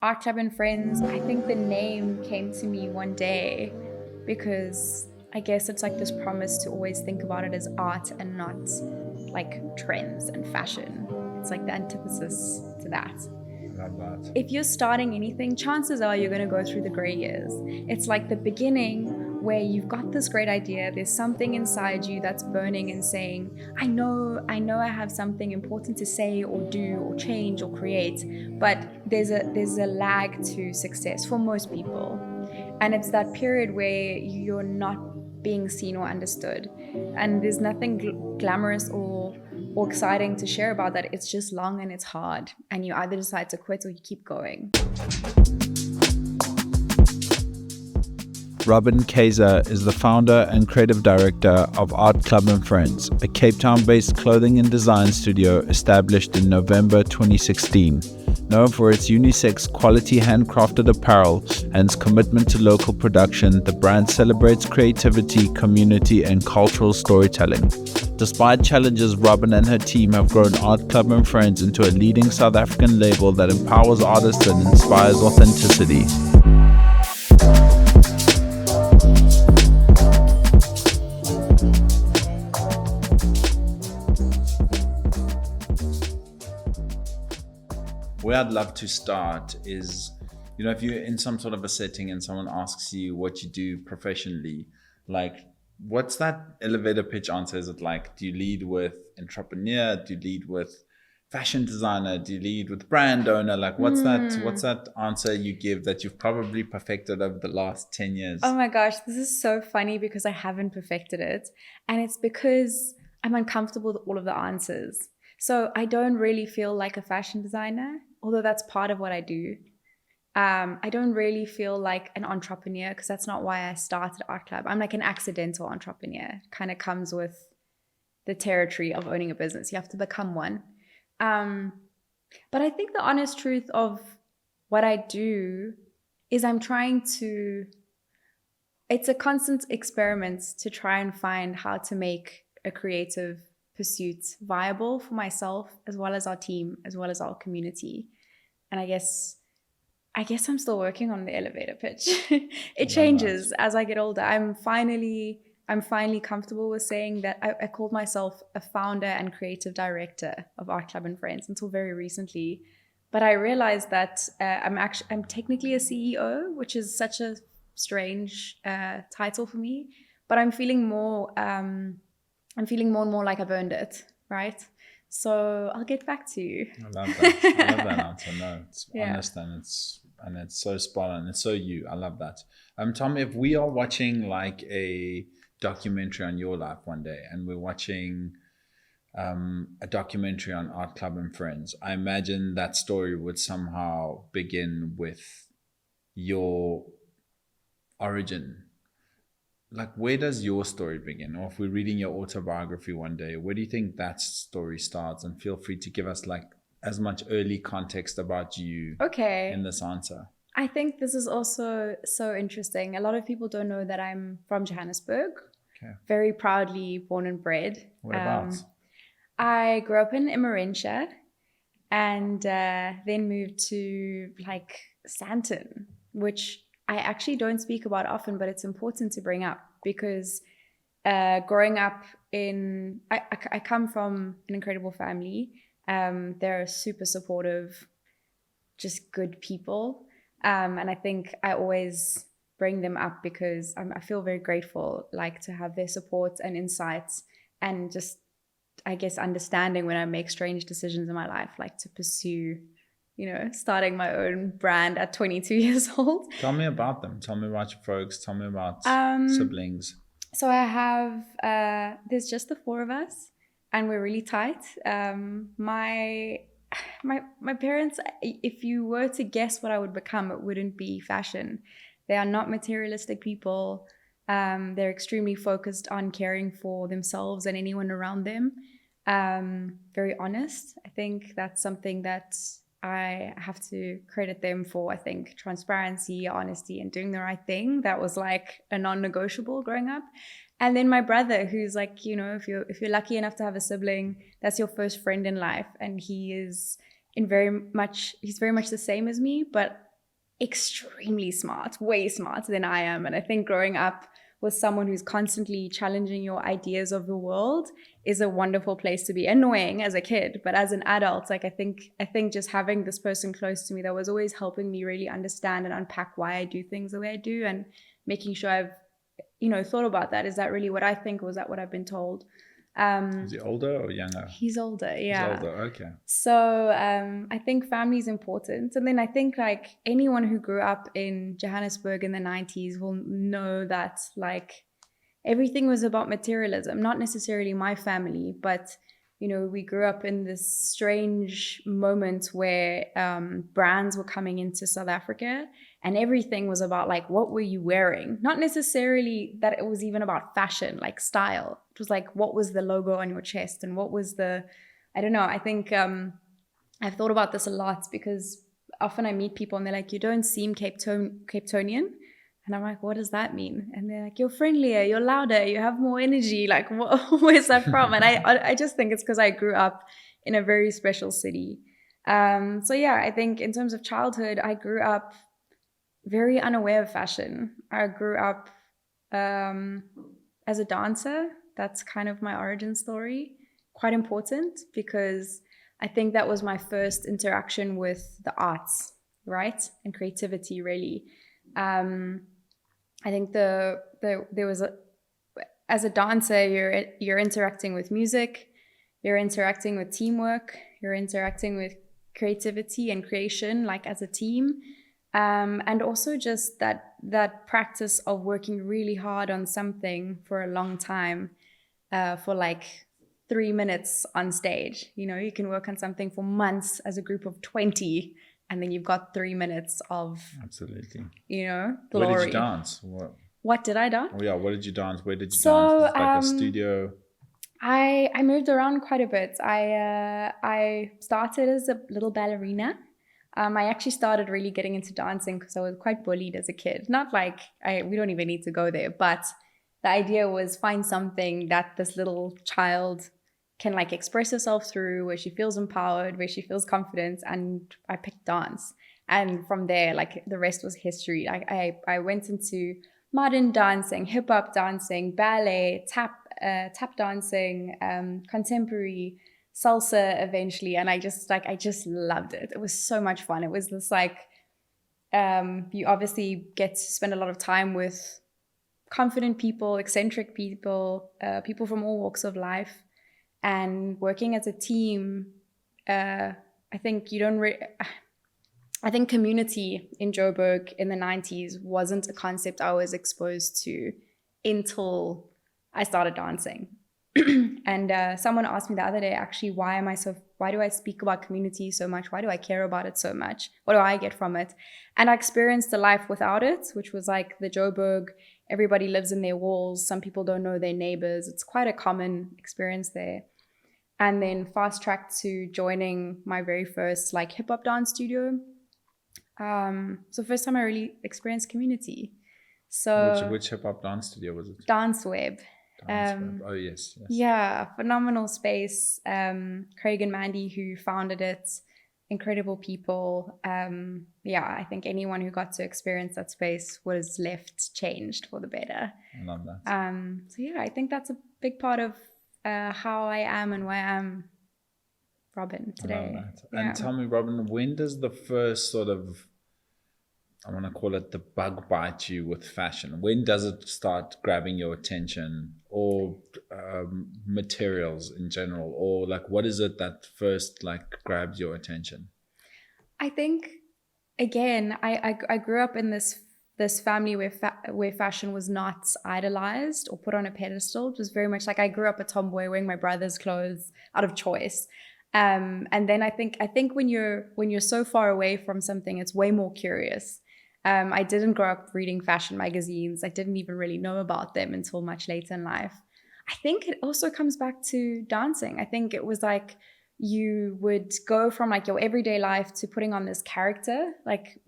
Artclub and Friends, I think the name came to me one day because I guess it's like this promise to always think about it as art and not like trends and fashion. It's like the antithesis to that. Love that. If you're starting anything, chances are you're going to go through the gray years. It's like the beginning where you've got this great idea, there's something inside you that's burning and saying, I know I have something important to say or do or change or create, but there's a lag to success for most people. And it's that period where you're not being seen or understood. And there's nothing glamorous or exciting to share about that. It's just long and it's hard. And you either decide to quit or you keep going. Robyn Keyser is the founder and creative director of Artclub and Friends, a Cape Town-based clothing and design studio established in November 2016. Known for its unisex quality handcrafted apparel and its commitment to local production, the brand celebrates creativity, community, and cultural storytelling. Despite challenges, Robyn and her team have grown Artclub and Friends into a leading South African label that empowers artists and inspires authenticity. Where I'd love to start is, if you're in some sort of a setting and someone asks you what you do professionally, like, what's that elevator pitch answer? Is it like, do you lead with entrepreneur? Do you lead with fashion designer? Do you lead with brand owner? Like, what's that answer you give that you've probably perfected over the last 10 years? Oh my gosh, this is so funny because I haven't perfected it. And it's because I'm uncomfortable with all of the answers. So I don't really feel like a fashion designer, although that's part of what I do. I don't really feel like an entrepreneur because that's not why I started Artclub. I'm like an accidental entrepreneur. Kind of comes with the territory of owning a business. You have to become one. But I think the honest truth of what I do is it's a constant experiment to try and find how to make a creative pursuit viable for myself as well as our team, as well as our community. And I guess I'm still working on the elevator pitch. It changes as I get older. I'm finally comfortable with saying that I called myself a founder and creative director of Artclub and Friends until very recently. But I realized that I'm technically a CEO, which is such a strange title for me. But I'm feeling more and more like I've earned it, right? So I'll get back to you. I love that. I love that answer. No, it's honest and it's so spot on. It's so you. I love that. Tom, if we are watching like a documentary on your life one day, and we're watching a documentary on Artclub and Friends, I imagine that story would somehow begin with your origin. Like, where does your story begin? Or if we're reading your autobiography one day, where do you think that story starts? And feel free to give us like as much early context about you in this answer. I think this is also so interesting. A lot of people don't know that I'm from Johannesburg. Okay. Very proudly born and bred. What about? I grew up in Immerentia and then moved to like Sandton, which I actually don't speak about often, but it's important to bring up because growing up I come from an incredible family. They're super supportive, just good people. And I think I always bring them up because I feel very grateful, like to have their support and insights and just, I guess, understanding when I make strange decisions in my life, like to pursue starting my own brand at 22 years old. Tell me about them. Tell me about your folks. Tell me about siblings. So I have, there's just the four of us and we're really tight. My parents, if you were to guess what I would become, it wouldn't be fashion. They are not materialistic people. They're extremely focused on caring for themselves and anyone around them. Very honest. I think that's something that I have to credit them for. I think transparency, honesty, and doing the right thing. That was like a non-negotiable growing up. And then my brother, who's like, if you're lucky enough to have a sibling, that's your first friend in life. And he's very much the same as me, but extremely smart, way smarter than I am. And I think growing up with someone who's constantly challenging your ideas of the world is a wonderful place to be. Annoying as a kid, but as an adult, like I think just having this person close to me that was always helping me really understand and unpack why I do things the way I do, and making sure I've, thought about that. Is that really what I think, or was that what I've been told? Is he older or younger? He's older, yeah. He's older, okay. So I think family is important. And then I think like anyone who grew up in Johannesburg in the 90s will know that like everything was about materialism. Not necessarily my family, but we grew up in this strange moment where brands were coming into South Africa, and everything was about like, what were you wearing? Not necessarily that it was even about fashion, like style. It was like, what was the logo on your chest, and what was I don't know. I think I've thought about this a lot, because often I meet people and they're like, you don't seem Cape Townian. And I'm like, what does that mean? And they're like, you're friendlier, you're louder, you have more energy. Like, where's that from? And I just think it's because I grew up in a very special city. So yeah, I think in terms of childhood, I grew up very unaware of fashion. I grew up as a dancer. That's kind of my origin story. Quite important, because I think that was my first interaction with the arts, right? And creativity, really. I think there was as a dancer, you're interacting with music, you're interacting with teamwork, you're interacting with creativity and creation, like as a team, and also just that practice of working really hard on something for a long time, for like 3 minutes on stage. You can work on something for months as a group of 20. And then you've got 3 minutes of absolutely, glory. Where did you dance? What did I dance? Oh yeah, what did you dance? Where did you dance? Was it like a studio? I moved around quite a bit. I started as a little ballerina. I actually started really getting into dancing because I was quite bullied as a kid. Not like we don't even need to go there, but the idea was find something that this little child can like express herself through, where she feels empowered, where she feels confident. And I picked dance. And from there, like the rest was history. I went into modern dancing, hip hop dancing, ballet, tap dancing, contemporary, salsa eventually. And I just loved it. It was so much fun. It was this like, you obviously get to spend a lot of time with confident people, eccentric people, people from all walks of life. And working as a team, I think I think community in Joburg in the 90s wasn't a concept I was exposed to until I started dancing. And someone asked me the other day, actually, why do I speak about community so much? Why do I care about it so much? What do I get from it? And I experienced a life without it, which was like the Joburg, everybody lives in their walls. Some people don't know their neighbors. It's quite a common experience there. And then fast tracked to joining my very first like hip hop dance studio. So first time I really experienced community. So which hip hop dance studio was it? Dance Web. Oh yes. Yeah, phenomenal space. Craig and Mandy, who founded it, incredible people. Yeah, I think anyone who got to experience that space was left changed for the better. I love that. So yeah, I think that's a big part of how I am and why I am Robyn today. I love that. Yeah. And tell me, Robyn, when does the first sort of, I want to call it the bug bite you with fashion? When does it start grabbing your attention, or materials in general, or like what is it that first like grabs your attention? I think, again, I grew up in this family where fashion was not idolized or put on a pedestal. It was very much like I grew up a tomboy wearing my brother's clothes out of choice. And then I think when you're so far away from something, it's way more curious. I didn't grow up reading fashion magazines. I didn't even really know about them until much later in life. I think it also comes back to dancing. I think it was like you would go from like your everyday life to putting on this character, like,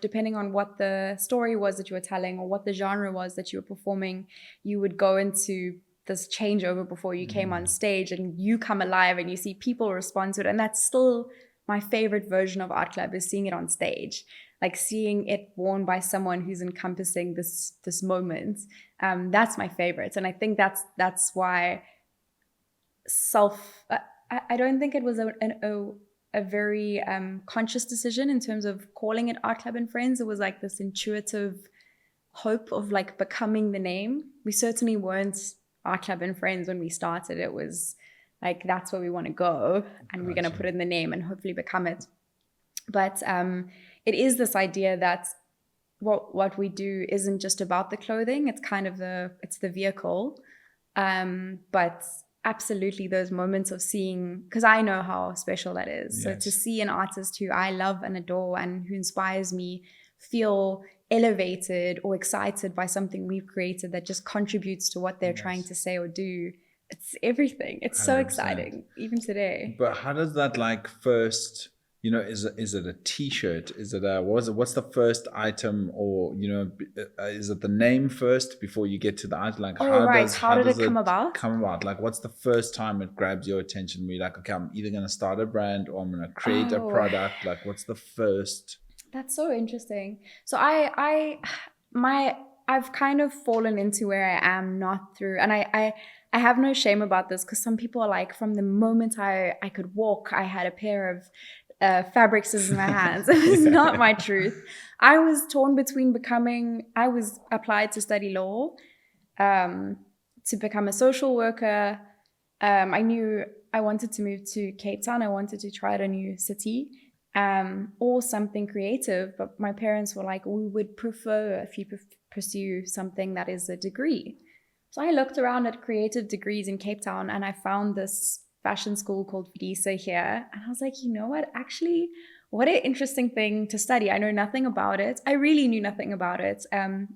depending on what the story was that you were telling or what the genre was that you were performing, you would go into this changeover before you came on stage, and you come alive and you see people respond to it. And that's still my favorite version of Art Club, is seeing it on stage. like seeing it worn by someone who's encompassing this moment. That's my favorite. And I think that's why I don't think it was a very conscious decision in terms of calling it Art Club and Friends. It was like this intuitive hope of like becoming the name. We certainly weren't Art Club and Friends when we started. It was like, that's where we want to go, and we're going to put it in the name and hopefully become it. But it is this idea that what we do isn't just about the clothing. It's kind of it's the vehicle. But absolutely those moments of seeing, because I know how special that is. Yes. So to see an artist who I love and adore and who inspires me feel elevated or excited by something we've created that just contributes to what they're trying to say or do, it's everything. It's 100%. So exciting, even today. But how does that like first, you know, is it a t-shirt? Is it what's the first item, or, you know, is it the name first before you get to the item? Like, how did it come about? Like, what's the first time it grabs your attention where you're like, okay, I'm either going to start a brand or I'm going to create a product? Like, what's the first? That's so interesting. So I've kind of fallen into where I am not through, and I have no shame about this, because some people are like, from the moment I could walk, I had a pair of fabric scissors in my hands. It was not my truth. I was torn between I was applied to study law, to become a social worker. I knew I wanted to move to Cape Town. I wanted to try out a new city, or something creative. But my parents were like, we would prefer if you pursue something that is a degree. So I looked around at creative degrees in Cape Town, and I found this fashion school called Visa here. And I was like, you know what? Actually, what an interesting thing to study. I know nothing about it. I really knew nothing about it. I'm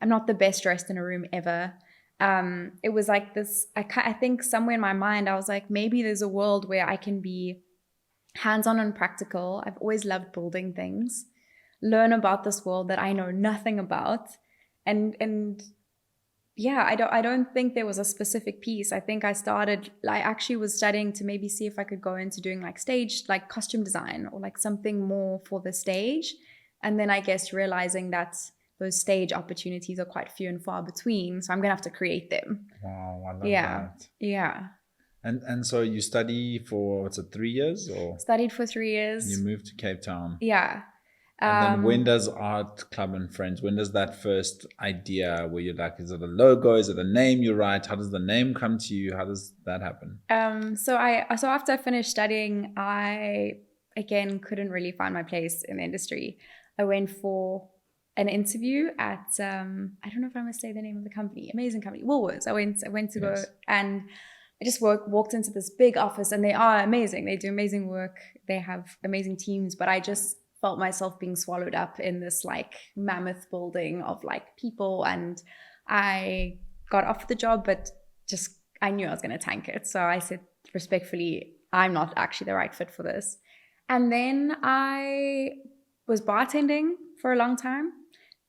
not the best dressed in a room ever. It was like this, I think somewhere in my mind, I was like, maybe there's a world where I can be hands-on and practical. I've always loved building things, learn about this world that I know nothing about. And yeah, I don't think there was a specific piece. I think I actually was studying to maybe see if I could go into doing like stage, like costume design, or like something more for the stage. And then I guess realizing that those stage opportunities are quite few and far between. So I'm going to have to create them. Wow, I love that. Yeah. And so you study for, what's it, 3 years? Or studied for 3 years. You moved to Cape Town. Yeah. And then when does Art Club and Friends, when does that first idea where you're like, is it a logo? Is it a name you write? How does the name come to you? How does that happen? So after I finished studying, I, again, couldn't really find my place in the industry. I went for an interview at, I don't know if I must say the name of the company, amazing company, Woolworths. I went to go, and I just walked into this big office, and they are amazing. They do amazing work. They have amazing teams, but I just felt myself being swallowed up in this like mammoth building of like people, and I got offered the job, but just I knew I was going to tank it. So I said respectfully, I'm not actually the right fit for this. And then I was bartending for a long time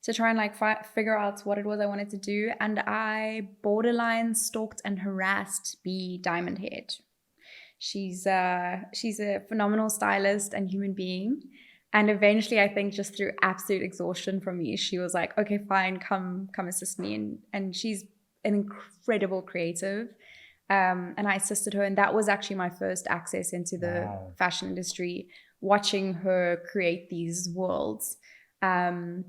to try and like figure out what it was I wanted to do, and I borderline stalked and harassed B Diamond Head. She's a phenomenal stylist and human being. And eventually, I think just through absolute exhaustion from me, she was like, okay, fine, come assist me. And she's an incredible creative. And I assisted her. And that was actually my first access into the fashion industry, watching her create these worlds. And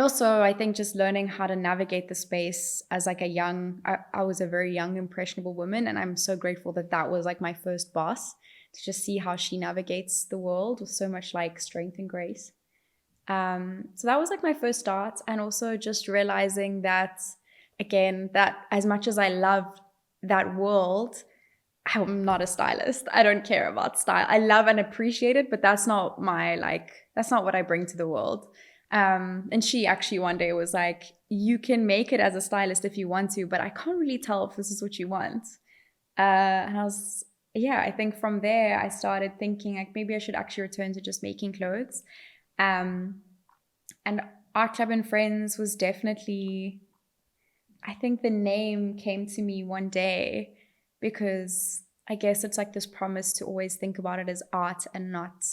also, I think just learning how to navigate the space as like I was a very young, impressionable woman. And I'm so grateful that was like my first boss, to just see how she navigates the world with so much like strength and grace. So that was like my first start. And also just realizing that, again, that as much as I loved that world, I'm not a stylist. I don't care about style. I love and appreciate it, but that's not what I bring to the world. And she actually one day was like, you can make it as a stylist if you want to, but I can't really tell if this is what you want. And I think from there I started thinking like maybe I should actually return to just making clothes. And Art Club and Friends was definitely, I think the name came to me one day because I guess it's like this promise to always think about it as art and not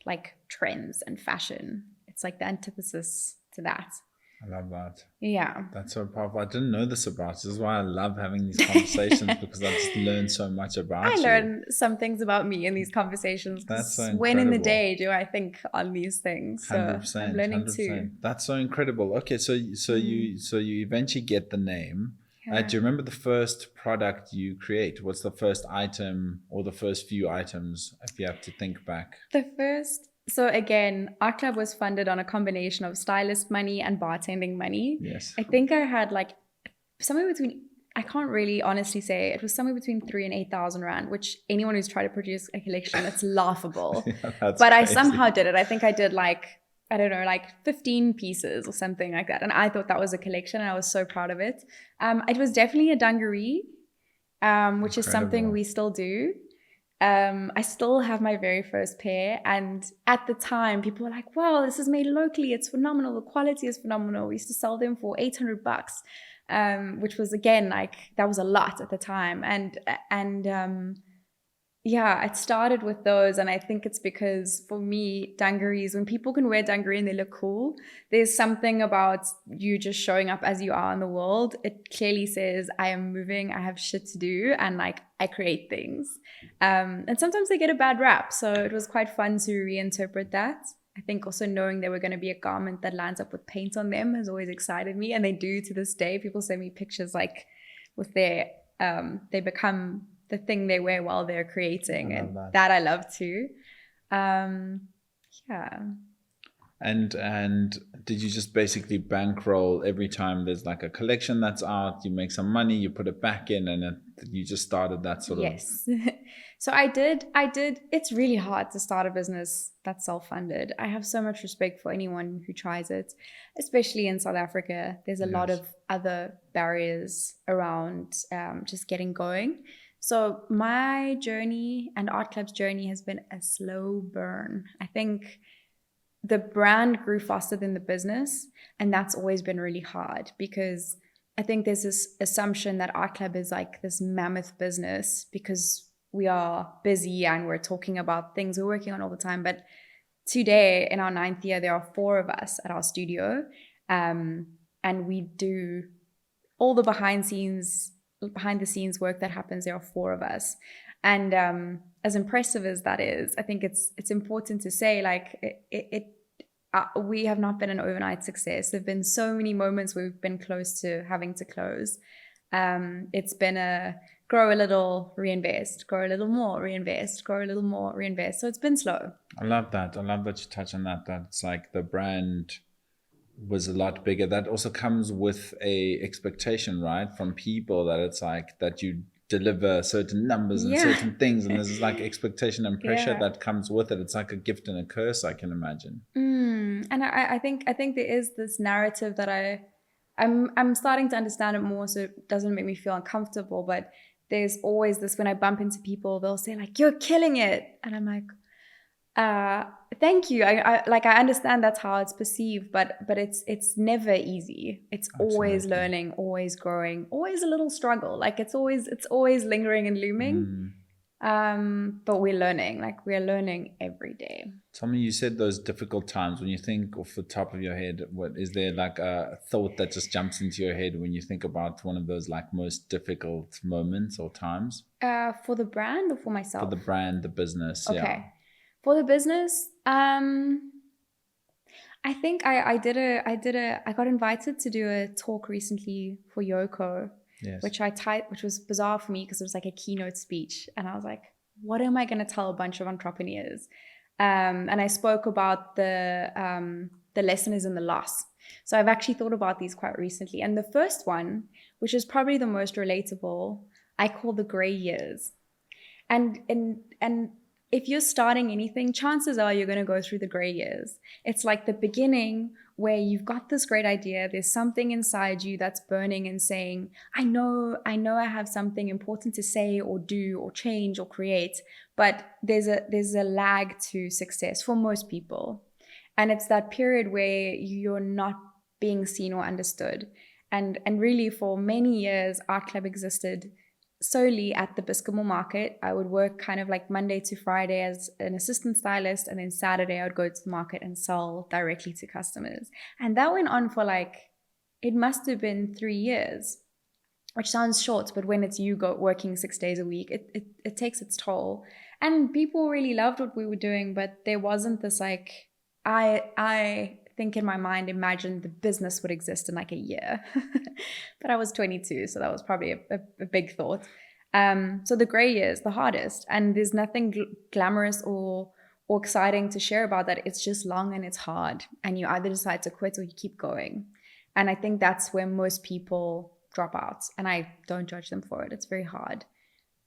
like trends and fashion. It's like the antithesis to that. I love that. Yeah. That's so powerful. I didn't know this about you. This is why I love having these conversations because I just learn so much about you. I learn some things about me in these conversations. That's so when in the incredible. day do I think on these things? So 100%, I'm learning 100%. too. That's so incredible. Okay, so you eventually get the name. Yeah. Do you remember the first product you create? What's the first item or the first few items if you have to think back? So again, Artclub was funded on a combination of stylist money and bartending money. Yes. I think I had like somewhere between, I can't really honestly say, it was somewhere between 3,000 and 8,000 Rand, which anyone who's tried to produce a collection, it's laughable. Yeah, but crazy. I somehow did it. I think I did like, I don't know, like 15 pieces or something like that. And I thought that was a collection and I was so proud of it. It was definitely a dungaree, which is something we still do. I still have my very first pair, and at the time people were like, wow, this is made locally, it's phenomenal, the quality is phenomenal. We used to sell them for $800, which was, again, like, that was a lot at the time. And yeah, it started with those, and I think it's because for me, dungarees, when people can wear dungaree and they look cool, there's something about you just showing up as you are in the world. It clearly says, I am moving, I have shit to do, and like, I create things. And sometimes they get a bad rap, so it was quite fun to reinterpret that. I think also knowing there were going to be a garment that lands up with paint on them has always excited me, and they do to this day. People send me pictures like with their, they become the thing they wear while they're creating, and that I love too. Yeah. And did you just basically bankroll every time there's like a collection that's out, you make some money, you put it back in, and you just started that sort of? Yes. So I did. It's really hard to start a business that's self-funded. I have so much respect for anyone who tries it, especially in South Africa. There's a lot of other barriers around just getting going. So my journey and Artclub's journey has been a slow burn. I think the brand grew faster than the business, and that's always been really hard because I think there's this assumption that Artclub is like this mammoth business because we are busy and we're talking about things we're working on all the time. But today, in our 9th year, there are 4 of us at our studio, and we do all the behind the scenes work that happens. There are 4 of us, and as impressive as that is, I think it's important to say, like, we have not been an overnight success. There have been so many moments where we've been close to having to close. It's been a grow a little, reinvest, grow a little more, reinvest, grow a little more, reinvest. So it's been slow. I love that you touch on that it's like the brand was a lot bigger. That also comes with a expectation, right, from people, that it's like that you deliver certain numbers and certain things, and there's like expectation and pressure that comes with it. It's like a gift and a curse, I can imagine. And I think there is this narrative that I'm starting to understand it more, so it doesn't make me feel uncomfortable. But there's always this, when I bump into people, they'll say like, you're killing it, and I'm like, thank you. I understand that's how it's perceived, but it's never easy. It's always learning, always growing, always a little struggle. Like it's always lingering and looming. But we're learning, like we're learning every day. Tell me, you said those difficult times. When you think off the top of your head, what is there like a thought that just jumps into your head when you think about one of those like most difficult moments or times? For the brand or for myself? For the brand, the business. Okay. Yeah. For the business, I think I got invited to do a talk recently for Yoko. Yes. Which was bizarre for me because it was like a keynote speech, and I was like, what am I going to tell a bunch of entrepreneurs? And I spoke about the lesson is in the loss. So I've actually thought about these quite recently, and the first one, which is probably the most relatable, I call the gray years. And if you're starting anything, chances are you're going to go through the gray years. It's like the beginning where you've got this great idea. There's something inside you that's burning and saying, I know I have something important to say or do or change or create, but there's a lag to success for most people. And it's that period where you're not being seen or understood. And really for many years, Artclub existed solely at the Biscamore market. I would work kind of like Monday to Friday as an assistant stylist, and then Saturday I would go to the market and sell directly to customers. And that went on for like, it must have been 3 years, which sounds short, but when it's you working 6 days a week, it takes its toll. And people really loved what we were doing, but there wasn't this like, I think in my mind imagined the business would exist in like a year. But I was 22, so that was probably a big thought. So the gray years, the hardest, and there's nothing glamorous or exciting to share about that. It's just long and it's hard, and you either decide to quit or you keep going. And I think that's where most people drop out, and I don't judge them for it. It's very hard.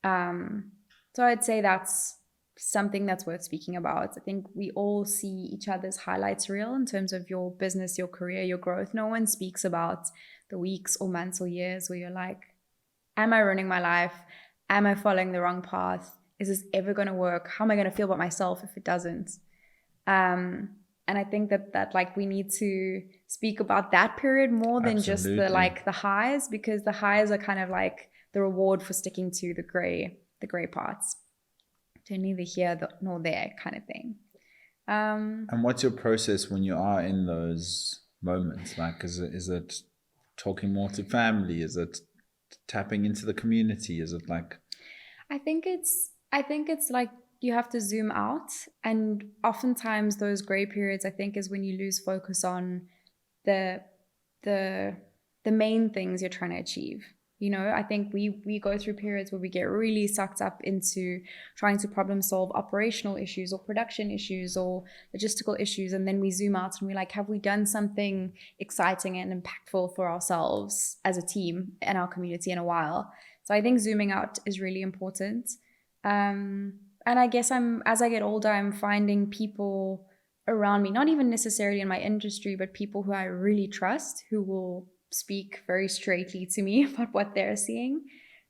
So I'd say that's something that's worth speaking about. I think we all see each other's highlights reel in terms of your business, your career, your growth. No one speaks about the weeks or months or years where you're like, am I ruining my life? Am I following the wrong path? Is this ever going to work? How am I going to feel about myself if it doesn't? And I think that like we need to speak about that period more than just the highs, because the highs are kind of like the reward for sticking to the gray parts. They're neither here nor there kind of thing. And what's your process when you are in those moments? Like, is it talking more to family? Is it tapping into the community? Is it like? I think it's like you have to zoom out, and oftentimes those gray periods, I think, is when you lose focus on the main things you're trying to achieve. You know, I think we go through periods where we get really sucked up into trying to problem solve operational issues or production issues or logistical issues. And then we zoom out and we're like, have we done something exciting and impactful for ourselves as a team and our community in a while? So I think zooming out is really important. And I guess as I get older, I'm finding people around me, not even necessarily in my industry, but people who I really trust, who will speak very straightly to me about what they're seeing.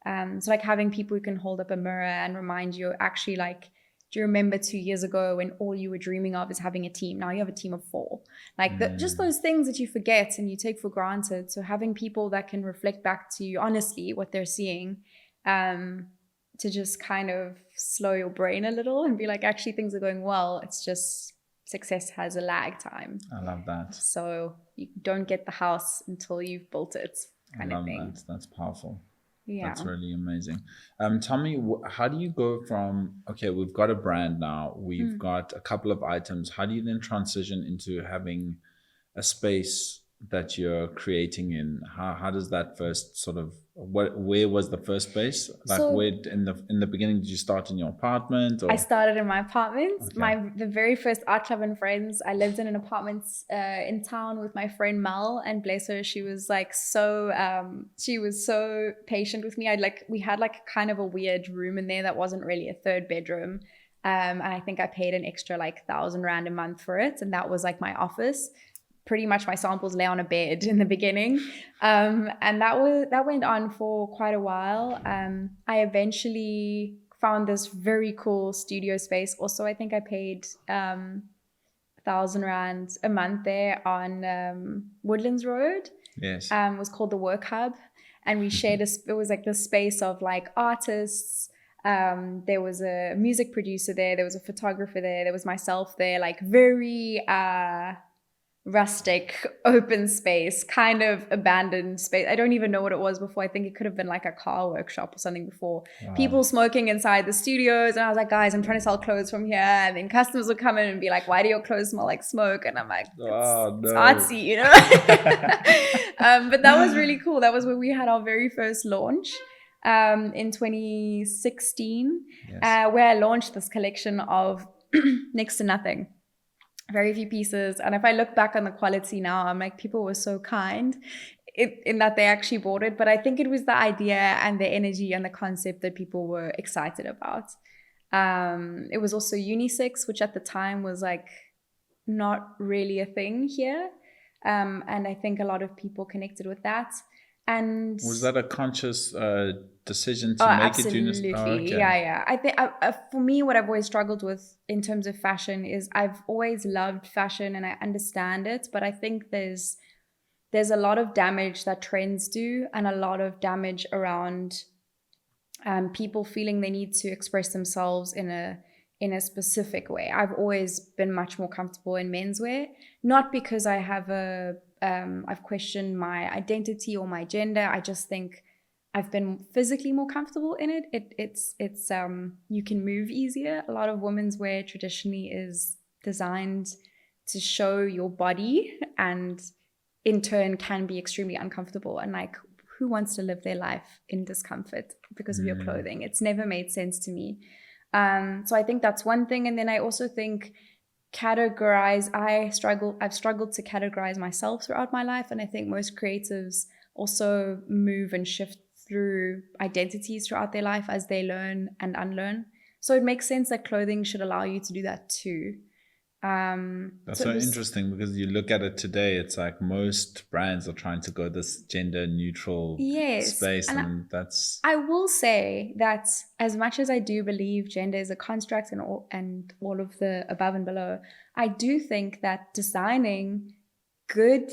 So like having people who can hold up a mirror and remind you, actually, like, do you remember 2 years ago when all you were dreaming of is having a team? Now you have a team of 4. Like just those things that you forget and you take for granted. So having people that can reflect back to you honestly what they're seeing, to just kind of slow your brain a little and be like, actually things are going well. It's just success has a lag time. I love that. So you don't get the house until you've built it, kind of thing. That's powerful. Yeah, that's really amazing. Tell me, how do you go from, okay, we've got a brand now, we've got a couple of items. How do you then transition into having a space that you're creating in? How does that first sort of, where was the first space? Like, so, where in the beginning, did you start in your apartment? Or? I started in my apartment. Okay. The very first Artclub and Friends, I lived in an apartment in town with my friend Mel, and bless her, she was like she was so patient with me. We had like kind of a weird room in there that wasn't really a third bedroom. And I think I paid an extra like 1,000 Rand a month for it. And that was like my office. Pretty much my samples lay on a bed in the beginning. And that went on for quite a while. I eventually found this very cool studio space. Also, I think I paid 1,000 Rand a month there on Woodlands Road. Yes. It was called the Work Hub. And we shared it was like the space of like artists. There was a music producer there. There was a photographer there. There was myself there, like very rustic, open space, kind of abandoned space. I don't even know what it was before. I think it could have been like a car workshop or something before. Wow. People smoking inside the studios. And I was like, guys, I'm trying to sell clothes from here. And then customers would come in and be like, why do your clothes smell like smoke? And I'm like, it's artsy, you know? But that was really cool. That was where we had our very first launch in 2016, yes. Where I launched this collection of next to nothing. Very few pieces. And if I look back on the quality now, I'm like, people were so kind in that they actually bought it. But I think it was the idea and the energy and the concept that people were excited about. It was also unisex, which at the time was like not really a thing here. And I think a lot of people connected with that. And was that a conscious decision to make absolutely. It unisex? Oh, okay. Yeah. I think for me, what I've always struggled with in terms of fashion is I've always loved fashion and I understand it, but I think there's a lot of damage that trends do and a lot of damage around people feeling they need to express themselves in a specific way. I've always been much more comfortable in menswear, not because I have I've questioned my identity or my gender. I just think I've been physically more comfortable in it. It's you can move easier. A lot of women's wear traditionally is designed to show your body, and in turn can be extremely uncomfortable. And like, who wants to live their life in discomfort because of your clothing? It's never made sense to me. So I think that's one thing. And then I also think I've struggled to categorize myself throughout my life. And I think most creatives also move and shift through identities throughout their life as they learn and unlearn. So it makes sense that clothing should allow you to do that too. That's so interesting, because you look at it today, it's like most brands are trying to go this gender neutral space, and that's. I will say that as much as I do believe gender is a construct and all of the above and below, I do think that designing good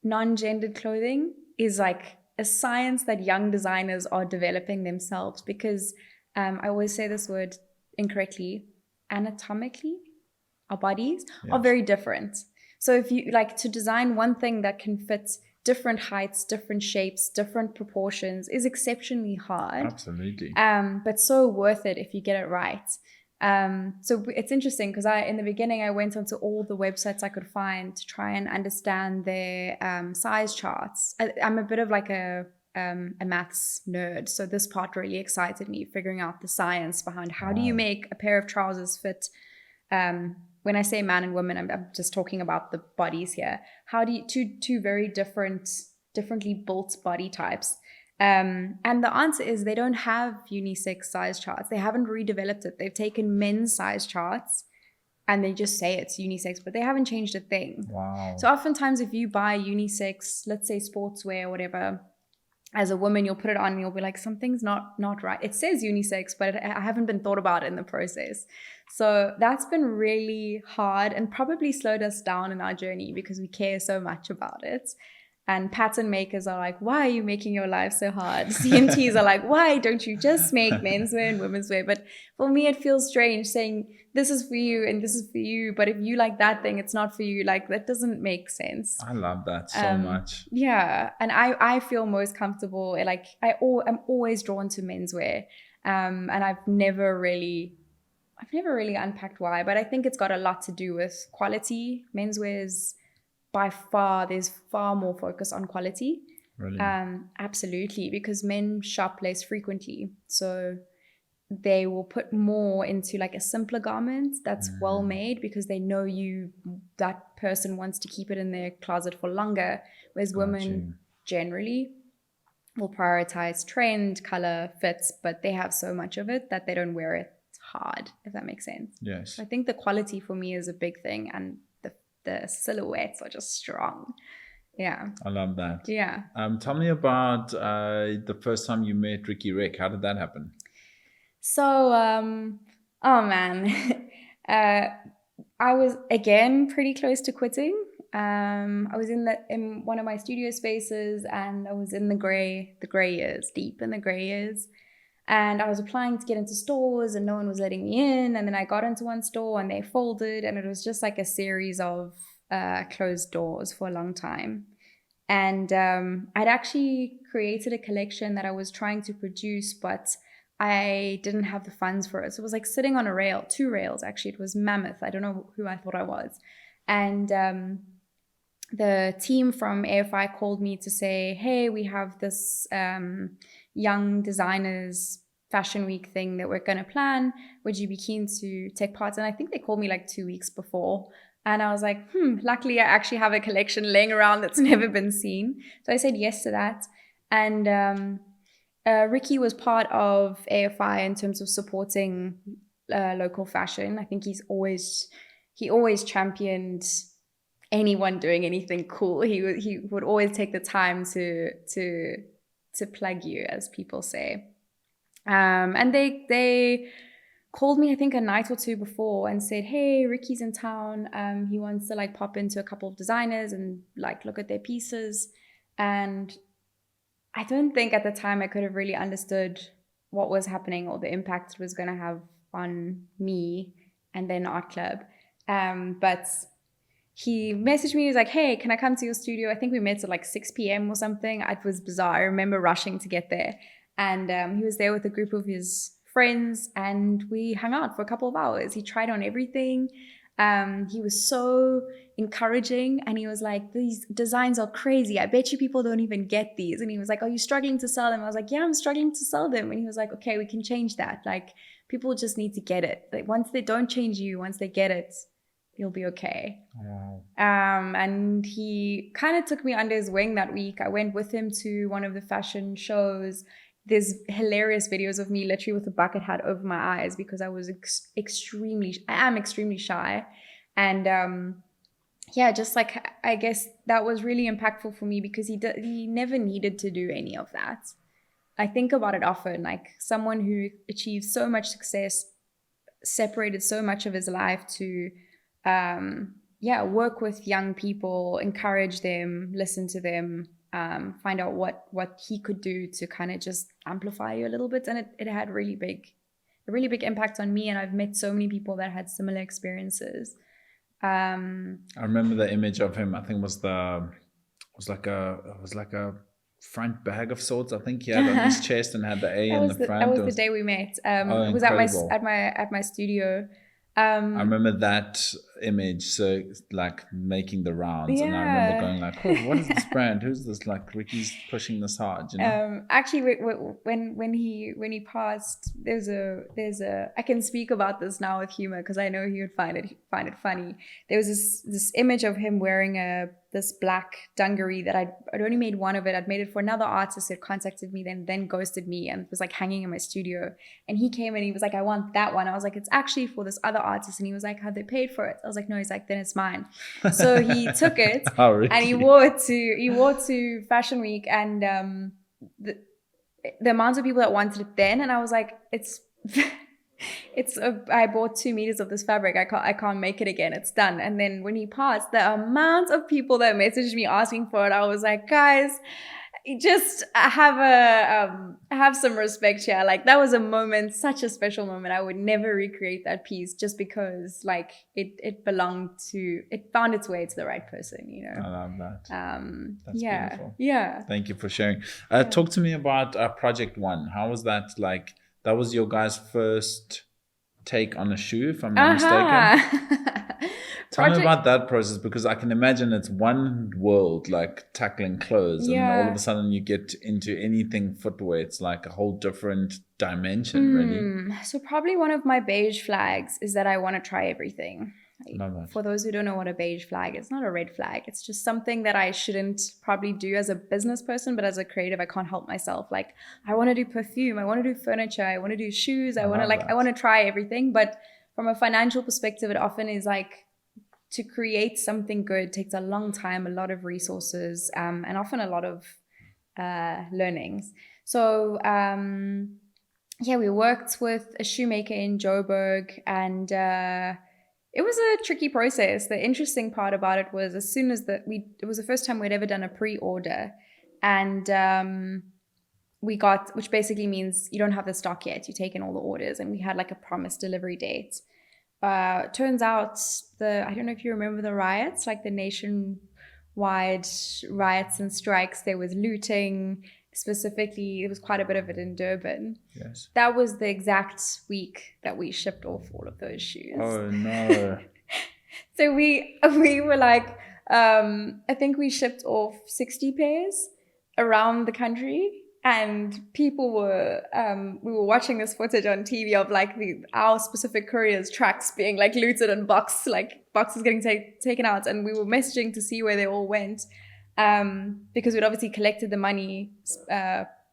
non-gendered clothing is like a science that young designers are developing themselves, because I always say this word incorrectly, anatomically. Our bodies are very different. So if you like to design one thing that can fit different heights, different shapes, different proportions is exceptionally hard. Absolutely. But so worth it if you get it right. So it's interesting because in the beginning I went onto all the websites I could find to try and understand their size charts. I'm a bit of like a maths nerd, so this part really excited me, figuring out the science behind how do you make a pair of trousers fit. When I say man and woman, I'm just talking about the bodies here. How do you two very differently built body types? And the answer is they don't have unisex size charts. They haven't redeveloped it. They've taken men's size charts and they just say it's unisex, but they haven't changed a thing. Wow. So oftentimes if you buy unisex, let's say sportswear or whatever, as a woman, you'll put it on and you'll be like, something's not right. It says unisex, but I haven't been thought about in the process. So that's been really hard and probably slowed us down in our journey because we care so much about it. And pattern makers are like, why are you making your life so hard? CMTs are like, why don't you just make menswear and women's wear? But for me, it feels strange saying this is for you and this is for you. But if you like that thing, it's not for you. Like, that doesn't make sense. I love that so much. Yeah. And I feel most comfortable. Like, I'm always drawn to menswear. And I've never really unpacked why. But I think it's got a lot to do with quality. Menswear is... there's far more focus on quality. Really? Absolutely, because men shop less frequently. So they will put more into like a simpler garment that's well made because they know that person wants to keep it in their closet for longer. Whereas women generally will prioritize trend, color, fits, but they have so much of it that they don't wear it hard, if that makes sense. Yes. So I think the quality for me is a big thing, and the silhouettes are just strong. Yeah. I love that. Yeah. Tell me about the first time you met Ricky Rick. How did that happen? So, oh man, I was again pretty close to quitting. I was in one of my studio spaces, and I was in the gray years, deep in the gray years. And I was applying to get into stores and no one was letting me in. And then I got into one store and they folded, and it was just like a series of closed doors for a long time. And I'd actually created a collection that I was trying to produce, but I didn't have the funds for it. So it was like sitting on a rail, 2 rails actually. It was mammoth. I don't know who I thought I was. And the team from AFI called me to say, hey, we have this young designers fashion week thing that we're going to plan. Would you be keen to take part? And I think they called me like 2 weeks before. And I was like, luckily I actually have a collection laying around that's never been seen. So I said yes to that. And Ricky was part of AFI in terms of supporting local fashion. I think he always championed anyone doing anything cool. He would always take the time to plug you, as people say. And they called me, I think, a night or 2 before and said, hey, Ricky's in town. He wants to like pop into a couple of designers and like look at their pieces. And I don't think at the time I could have really understood what was happening or the impact it was going to have on me and then Art Club. But he messaged me, he was like, hey, can I come to your studio? I think we met at like 6 p.m. or something. It was bizarre. I remember rushing to get there. And he was there with a group of his friends and we hung out for a couple of hours. He tried on everything. He was so encouraging and he was like, these designs are crazy. I bet you people don't even get these. And he was like, are you struggling to sell them? I was like, yeah, I'm struggling to sell them. And he was like, okay, we can change that. Like, people just need to get it. Like, once they don't change you, once they get it, you'll be okay. Wow. And he kind of took me under his wing that week. I went with him to one of the fashion shows. There's hilarious videos of me literally with a bucket hat over my eyes because I was extremely shy. And yeah, just like, I guess that was really impactful for me because he never needed to do any of that. I think about it often, like someone who achieved so much success, separated so much of his life to work with young people, encourage them, listen to them, find out what he could do to kind of just amplify you a little bit. And it had a really big impact on me. And I've met so many people that had similar experiences. I remember the image of him. I think it was like a front bag of sorts. I think he had on his chest and had the A in the front. That was the day we met. It was at my studio. I remember that image, so like making the rounds, and I remember going like, "Oh, what is this brand? Who's this? Like Ricky's pushing this hard." You know? Actually, when he passed, there's a I can speak about this now with humor because I know he would find it funny. There was this image of him wearing this black dungaree that I'd only made one of it. I'd made it for another artist who contacted me, then ghosted me and was like hanging in my studio. And he came and he was like, I want that one. I was like, it's actually for this other artist. And he was like, have they paid for it? I was like, no. He's like, then it's mine. So he took it and he wore it to Fashion Week. And the amount of people that wanted it then, and I was like, I bought 2 meters of this fabric. I can't make it again. It's done. And then when he passed, the amount of people that messaged me asking for it, I was like, guys, just have some respect here. Like, that was a moment, such a special moment. I would never recreate that piece just because like it found its way to the right person, you know. I love that. That's beautiful. Yeah. Thank you for sharing. Talk to me about Project One. How was that? Like, that was your guys' first take on a shoe, if I'm not mistaken. Tell me about that process, because I can imagine it's one world, like tackling clothes, and all of a sudden you get into anything footwear. It's like a whole different dimension, really. So probably one of my beige flags is that I want to try everything. Love that. For those who don't know what a beige flag is, it's not a red flag. It's just something that I shouldn't probably do as a business person, but as a creative, I can't help myself. Like, I want to do perfume, I want to do furniture, I want to do shoes, I want to try everything. But from a financial perspective, it often is like, to create something good takes a long time, a lot of resources, and often a lot of learnings. So we worked with a shoemaker in Joburg, and it was a tricky process. The interesting part about it was, as soon as it was the first time we'd ever done a pre-order, and we got, which basically means you don't have the stock yet, you take in all the orders, and we had like a promised delivery date. Turns out I don't know if you remember the riots, like the nationwide riots and strikes. There was looting. Specifically, there was quite a bit of it in Durban. Yes. That was the exact week that we shipped off all of those shoes. Oh no. So we were like, I think we shipped off 60 pairs around the country. And people were, we were watching this footage on TV of like our specific couriers' trucks being like looted and boxes getting taken out. And we were messaging to see where they all went, because we'd obviously collected the money,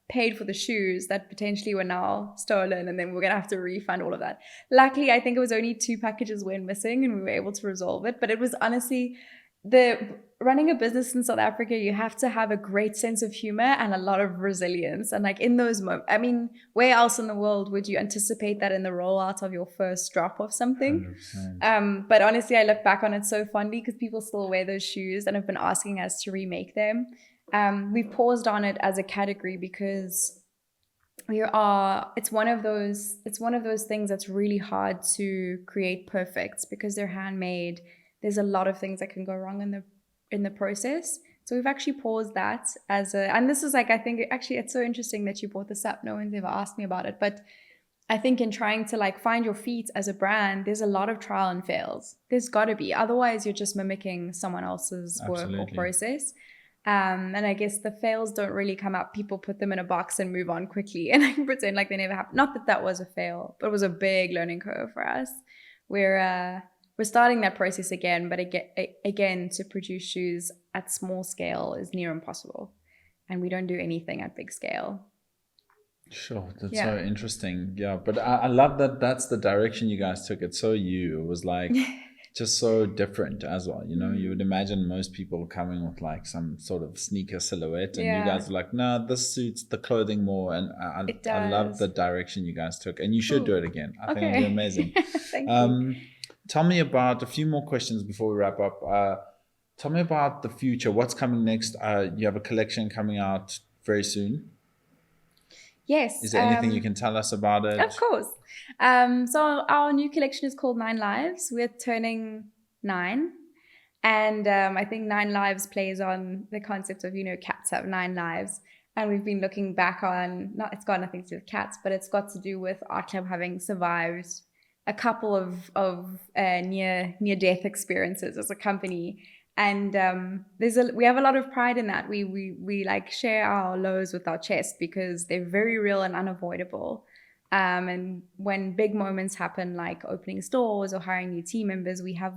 paid for the shoes that potentially were now stolen, and then we're going to have to refund all of that. Luckily, I think it was only 2 packages went missing and we were able to resolve it. But it was honestly, running a business in South Africa, you have to have a great sense of humor and a lot of resilience. And like in those moments, I mean, where else in the world would you anticipate that in the rollout of your first drop of something? 100%. But honestly, I look back on it so fondly because people still wear those shoes and have been asking us to remake them. We paused on it as a category because it's one of those things that's really hard to create perfect because they're handmade. There's a lot of things that can go wrong in the process. So we've actually paused that and this is like, I think actually it's so interesting that you brought this up. No one's ever asked me about it, but I think in trying to like find your feet as a brand, there's a lot of trial and fails. There's got to be, otherwise you're just mimicking someone else's work or process. And I guess the fails don't really come up. People put them in a box and move on quickly and like pretend like they never happened. Not that that was a fail, but it was a big learning curve for us. We're starting that process again, but again, to produce shoes at small scale is near impossible. And we don't do anything at big scale. Sure, that's so interesting. Yeah, but I love that that's the direction you guys took. It's so you. It was like just so different as well. You know, you would imagine most people coming with like some sort of sneaker silhouette, and you guys are like, no, this suits the clothing more. And I love the direction you guys took, and you should do it again. I think it'll be amazing. Thank you. Tell me about a few more questions before we wrap up. Tell me about the future. What's coming next? You have a collection coming out very soon. Yes. Is there anything you can tell us about it? Of course. So our new collection is called 9 Lives. We're turning 9. And I think 9 Lives plays on the concept of, you know, cats have 9 lives. And we've been looking back on, it's got nothing to do with cats, but it's got to do with Artclub having survived a couple of near-death experiences as a company. And we have a lot of pride in that. We like share our lows with our chest because they're very real and unavoidable. And when big moments happen, like opening stores or hiring new team members, we have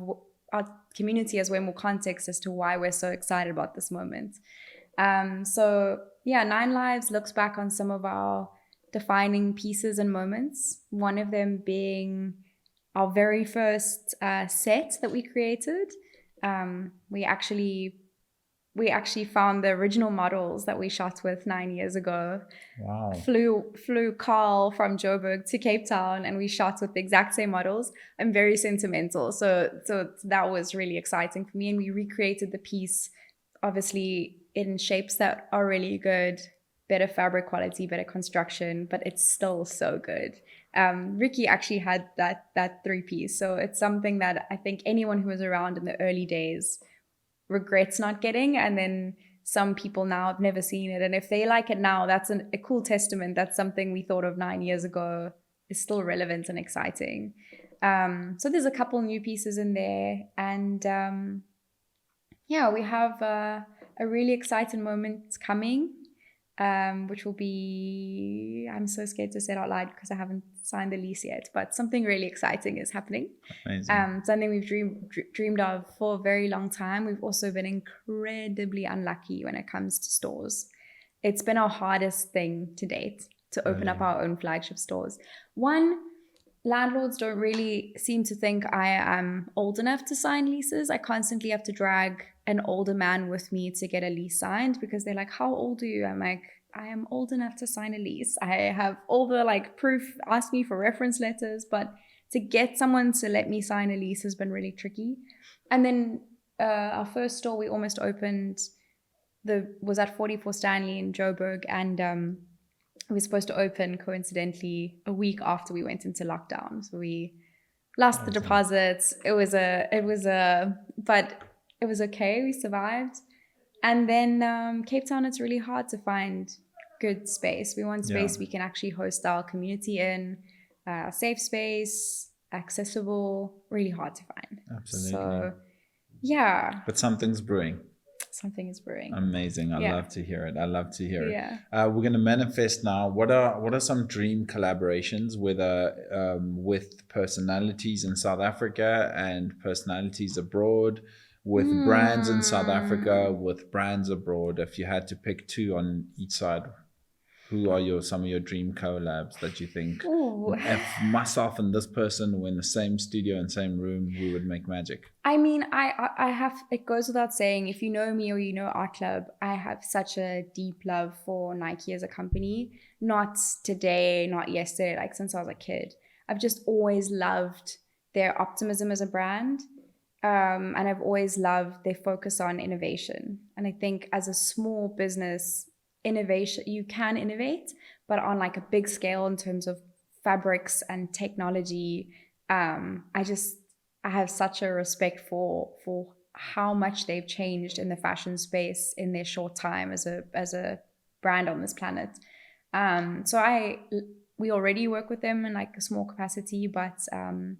our community has way more context as to why we're so excited about this moment. So yeah, 9 Lives looks back on some of our defining pieces and moments. One of them being our very first set that we created. We actually found the original models that we shot with 9 years ago. Wow. Flew Carl from Joburg to Cape Town, and we shot with the exact same models. I'm very sentimental, so that was really exciting for me. And we recreated the piece, obviously in shapes that are really good, better fabric quality, better construction, but it's still so good. Ricky actually had that 3-piece, so it's something that I think anyone who was around in the early days regrets not getting, and then some people now have never seen it, and if they like it now, that's a cool testament that something we thought of 9 years ago is still relevant and exciting. So there's a couple new pieces in there, and we have a really exciting moment coming, which will be, I'm so scared to say it out loud because I haven't signed the lease yet, but something really exciting is happening. Amazing. Something we've dreamed of for a very long time. We've also been incredibly unlucky when it comes to stores. It's been our hardest thing to date to open up our own flagship stores. One, landlords don't really seem to think I am old enough to sign leases. I constantly have to drag an older man with me to get a lease signed because they're like, how old are you? I'm like, I am old enough to sign a lease. I have all the like proof, ask me for reference letters, but to get someone to let me sign a lease has been really tricky. And then our first store we almost opened was at 44 Stanley in Joburg, and we were supposed to open coincidentally a week after we went into lockdown. So we lost the deposits. But it was okay. We survived. And then Cape Town, it's really hard to find good space. We want space we can actually host our community in, safe space, accessible, really hard to find. Absolutely. So, yeah. But something's brewing. Something is brewing. Amazing. I love to hear it. Yeah. We're going to manifest now. What are some dream collaborations with personalities in South Africa and personalities abroad, with brands in South Africa, with brands abroad? If you had to pick 2 on each side, who are some of your dream collabs that you think, if myself and this person were in the same studio and same room, we would make magic? I mean, I have, it goes without saying, if you know me or you know Artclub, I have such a deep love for Nike as a company. Not today, not yesterday, like since I was a kid. I've just always loved their optimism as a brand. And I've always loved their focus on innovation. And I think as a small business, innovation, you can innovate, but on like a big scale in terms of fabrics and technology. I have such a respect for how much they've changed in the fashion space in their short time as a brand on this planet. We already work with them in like a small capacity, but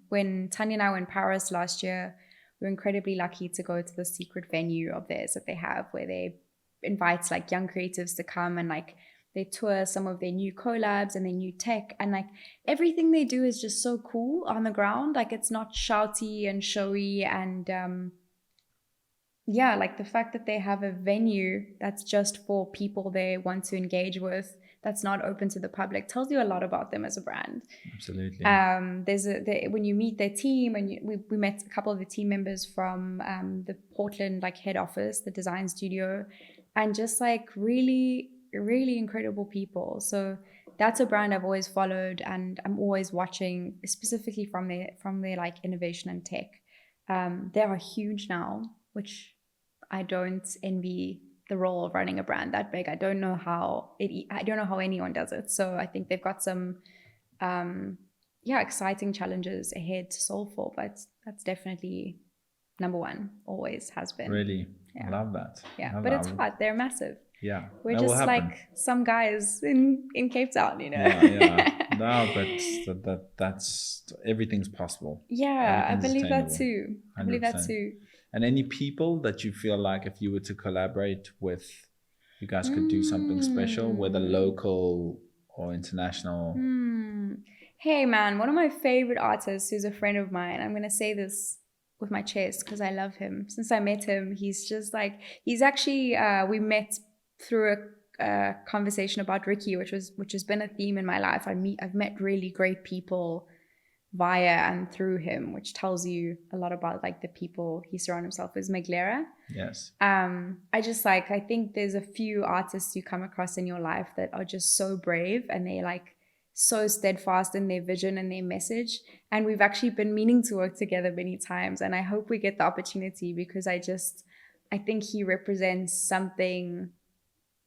when Tanya and I were in Paris last year, we were incredibly lucky to go to the secret venue of theirs that they have, where they invite like young creatives to come and like they tour some of their new collabs and their new tech, and like everything they do is just so cool on the ground. Like it's not shouty and showy, and yeah, like the fact that they have a venue that's just for people they want to engage with, that's not open to the public, tells you a lot about them as a brand. Absolutely. When you meet their team, and we met a couple of the team members from the Portland like head office, the design studio, and just like really, really incredible people. So that's a brand I've always followed, and I'm always watching, specifically from their like innovation and tech. They are huge now, which I don't envy the role of running a brand that big. I don't know how anyone does it. So I think they've got some exciting challenges ahead to solve for, but that's definitely number one, always has been. Really? Yeah. Love that. Yeah, but it's hard. They're massive. Yeah. We're just like some guys in Cape Town, you know. Yeah. No, but that's everything's possible. Yeah, I believe that too. 100%. I believe that too. And any people that you feel like if you were to collaborate with, you guys could do something special, whether local or international? Hey man, one of my favorite artists who's a friend of mine, I'm going to say this with my chest because I love him. Since I met him, he's just like, he's actually, we met through a conversation about Ricky, which has been a theme in my life. I've met really great people via and through him, which tells you a lot about like the people he surrounded himself with. Meglera. Yes. I think there's a few artists you come across in your life that are just so brave, and they're like so steadfast in their vision and their message. And we've actually been meaning to work together many times, and I hope we get the opportunity, because I think he represents something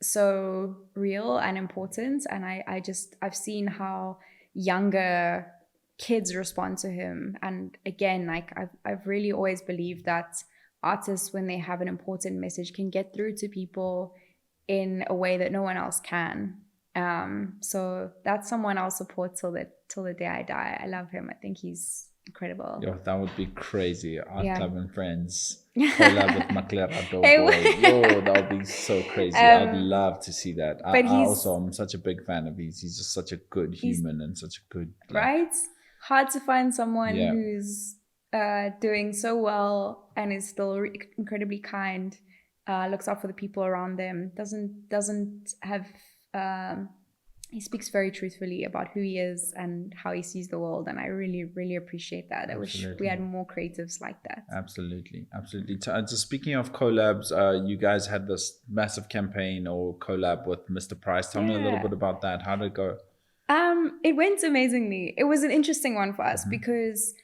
so real and important. And I've seen how younger kids respond to him. And again, like I've really always believed that artists, when they have an important message, can get through to people in a way that no one else can. So that's someone I'll support till the day I die. I love him. I think he's incredible. Yo, that would be crazy. Artclub and Friends collab with Meglera. Yo, that would be so crazy. I'd love to see that. I'm such a big fan of his. He's just such a good human and such a good, right? Hard to find someone who's doing so well and is still incredibly kind, looks out for the people around them, doesn't have he speaks very truthfully about who he is and how he sees the world, and I really, really appreciate that. I wish we had more creatives like that. Absolutely. So speaking of collabs, you guys had this massive campaign or collab with Mr. Price. Tell me a little bit about that. How did it go? It went amazingly. It was an interesting one for us because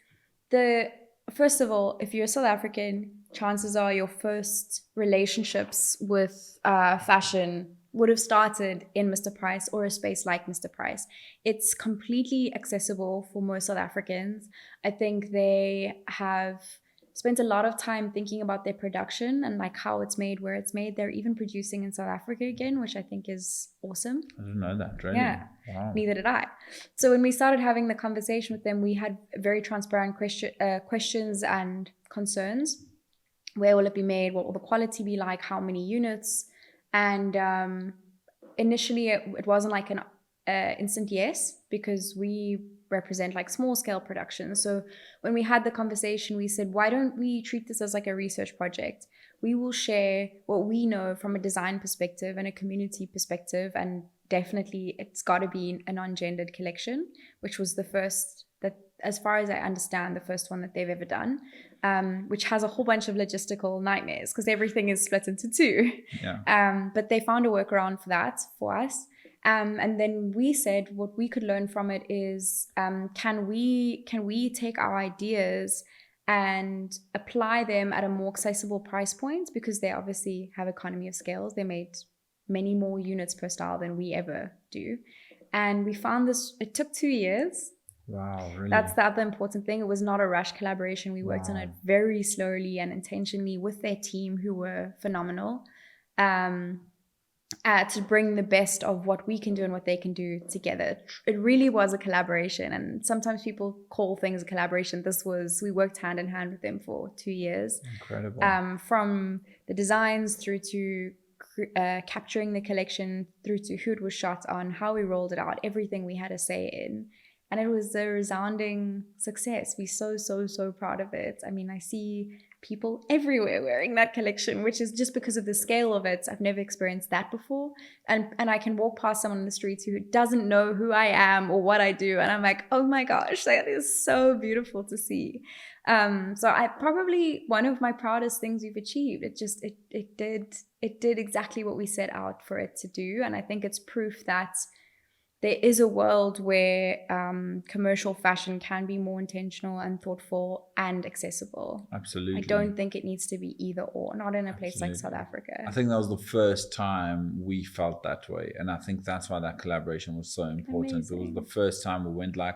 first of all, if you're South African, chances are your first relationships with fashion would have started in Mr. Price or a space like Mr. Price. It's completely accessible for most South Africans. I think they have spent a lot of time thinking about their production and like how it's made, where it's made. They're even producing in South Africa again, which I think is awesome. I didn't know that, really. Yeah, wow. Neither did I. So when we started having the conversation with them, we had very transparent questions and concerns. Where will it be made? What will the quality be like? How many units? And initially it wasn't like an instant yes, because we represent like small scale production. So when we had the conversation, we said, why don't we treat this as like a research project? We will share what we know from a design perspective and a community perspective, and definitely it's got to be a non-gendered collection, which was the first, that as far as I understand, the first one that they've ever done, which has a whole bunch of logistical nightmares because everything is split into two. Yeah. But they found a workaround for that for us. And then we said what we could learn from it is, can we take our ideas and apply them at a more accessible price point, because they obviously have economy of scales. They made many more units per style than we ever do. And we found this, it took 2 years. Wow, really? That's the other important thing. It was not a rush collaboration. We worked on it very slowly and intentionally with their team, who were phenomenal, to bring the best of what we can do and what they can do together. It really was a collaboration, and sometimes people call things a collaboration. We worked hand in hand with them for 2 years. Incredible. From the designs through to capturing the collection, through to who it was shot on, how we rolled it out, everything we had a say in. And it was a resounding success. We're so proud of it. I mean, I see people everywhere wearing that collection, which is just because of the scale of it. I've never experienced that before. And I can walk past someone in the street who doesn't know who I am or what I do. And I'm like, oh my gosh, that is so beautiful to see. So I probably, one of my proudest things we've achieved. It did exactly what we set out for it to do. And I think it's proof that there is a world where commercial fashion can be more intentional and thoughtful and accessible. Absolutely. I don't think it needs to be either or, not in a place like South Africa. I think that was the first time we felt that way. And I think that's why that collaboration was so important. Amazing. It was the first time we went like,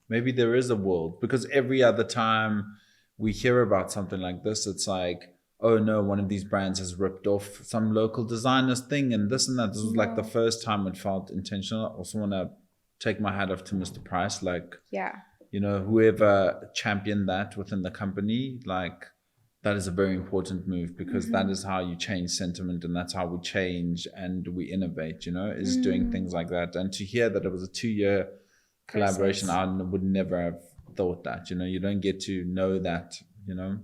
maybe there is a world. Because every other time we hear about something like this, it's like, oh no, one of these brands has ripped off some local designer's thing and this and that. This was like the first time it felt intentional. I also want to take my hat off to Mr. Price. Like, you know, whoever championed that within the company, like that is a very important move, because that is how you change sentiment, and that's how we change and we innovate, you know, is doing things like that. And to hear that it was a 2-year collaboration, I would never have thought that, you know, you don't get to know that, you know.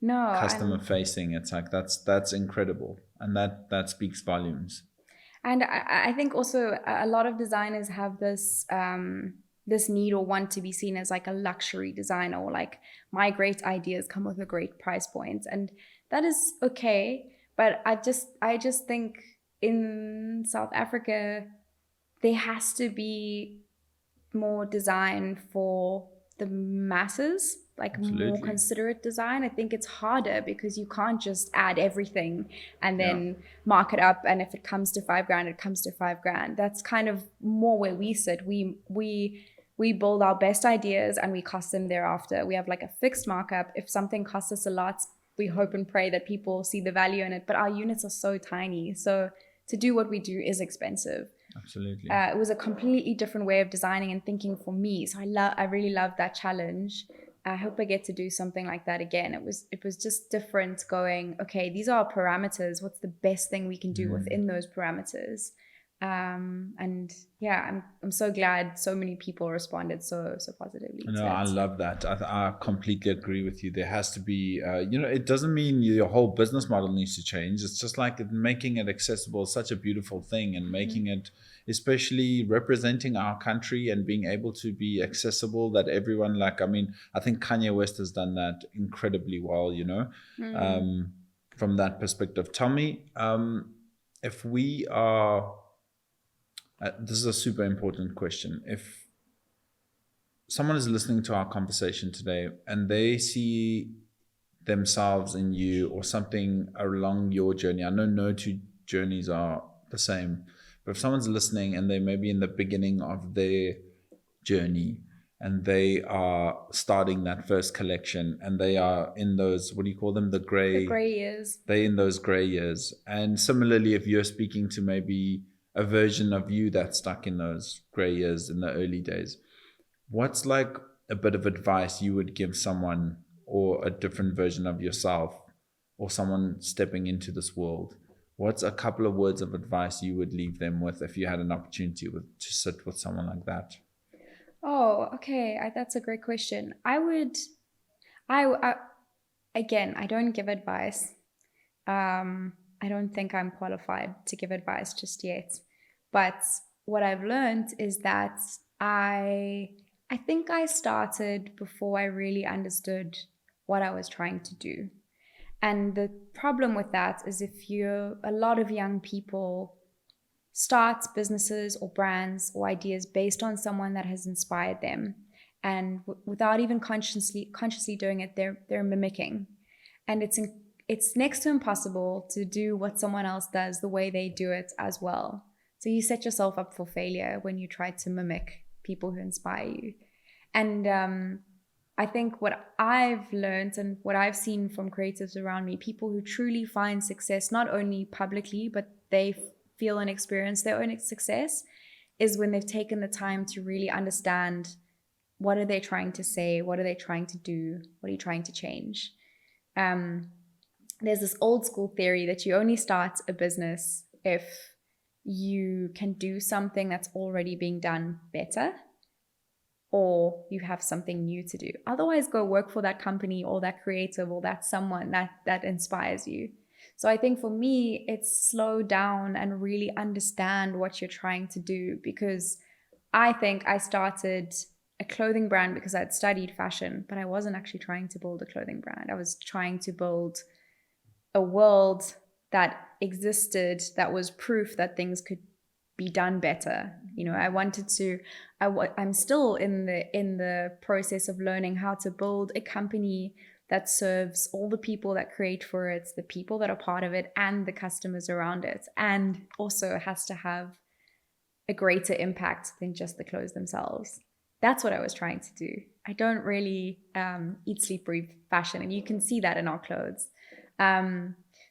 No, customer facing. It's like that's incredible, and that speaks volumes. And I think also a lot of designers have this this need or want to be seen as like a luxury designer, or like my great ideas come with a great price point, and that is okay. But I just think in South Africa there has to be more design for the masses. Like more considerate design. I think it's harder because you can't just add everything and then mark it up, and if it comes to $5,000, it comes to $5,000. That's kind of more where we sit. We build our best ideas and we cost them thereafter. We have like a fixed markup. If something costs us a lot, we hope and pray that people see the value in it. But our units are so tiny, so to do what we do is expensive. Absolutely. It was a completely different way of designing and thinking for me. So I really love that challenge. I hope I get to do something like that again. It was just different, going, okay, these are our parameters. What's the best thing we can do within those parameters? And yeah, I'm so glad so many people responded so positively. No, I love that. I completely agree with you. There has to be, you know, it doesn't mean your whole business model needs to change. It's just like making it accessible is such a beautiful thing, and making it, especially representing our country and being able to be accessible, that everyone, like, I mean, I think Kanye West has done that incredibly well, you know, from that perspective. Tell me, if we are, this is a super important question. If someone is listening to our conversation today and they see themselves in you or something along your journey, I know no two journeys are the same, but if someone's listening and they may be in the beginning of their journey and they are starting that first collection and they are in those, what do you call them? The gray years. They're in those gray years. And similarly, if you're speaking to maybe a version of you that's stuck in those gray years in the early days, what's like a bit of advice you would give someone, or a different version of yourself, or someone stepping into this world? What's a couple of words of advice you would leave them with if you had an opportunity to sit with someone like that? Oh, okay. That's a great question. Again, I don't give advice. I don't think I'm qualified to give advice just yet. But what I've learned is that I think I started before I really understood what I was trying to do. And the problem with that is, a lot of young people start businesses or brands or ideas based on someone that has inspired them, and without even consciously doing it, they're mimicking. And it's next to impossible to do what someone else does the way they do it as well. So you set yourself up for failure when you try to mimic people who inspire you. And I think what I've learned and what I've seen from creatives around me, people who truly find success, not only publicly, but they feel and experience their own success, is when they've taken the time to really understand, what are they trying to say? What are they trying to do? What are you trying to change? There's this old school theory that you only start a business if you can do something that's already being done better, or you have something new to do. Otherwise, go work for that company or that creative or that someone that inspires you. So I think for me, it's slow down and really understand what you're trying to do, because I think I started a clothing brand because I'd studied fashion, but I wasn't actually trying to build a clothing brand. I was trying to build a world that existed, that was proof that things could be done better. You know, I wanted to, I'm still in the process of learning how to build a company that serves all the people that create for it, the people that are part of it, and the customers around it, and also has to have a greater impact than just the clothes themselves. That's what I was trying to do. I don't really eat, sleep, breathe fashion, and you can see that in our clothes.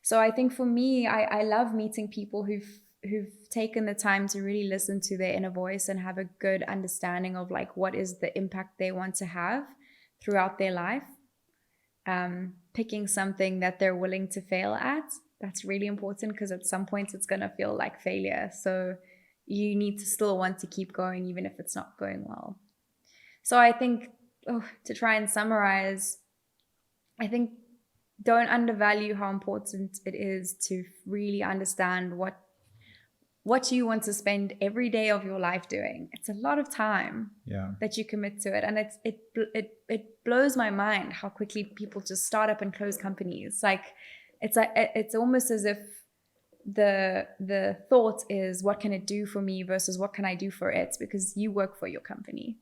So I think for me, I love meeting people who've taken the time to really listen to their inner voice and have a good understanding of like what is the impact they want to have throughout their life. Picking something that they're willing to fail at, that's really important, because at some point it's going to feel like failure. So you need to still want to keep going even if it's not going well. So I think, to try and summarize, I think don't undervalue how important it is to really understand what you want to spend every day of your life doing. It's a lot of time that you commit to it. And it blows my mind how quickly people just start up and close companies. It's almost as if the thought is, what can it do for me versus what can I do for it? Because you work for your company.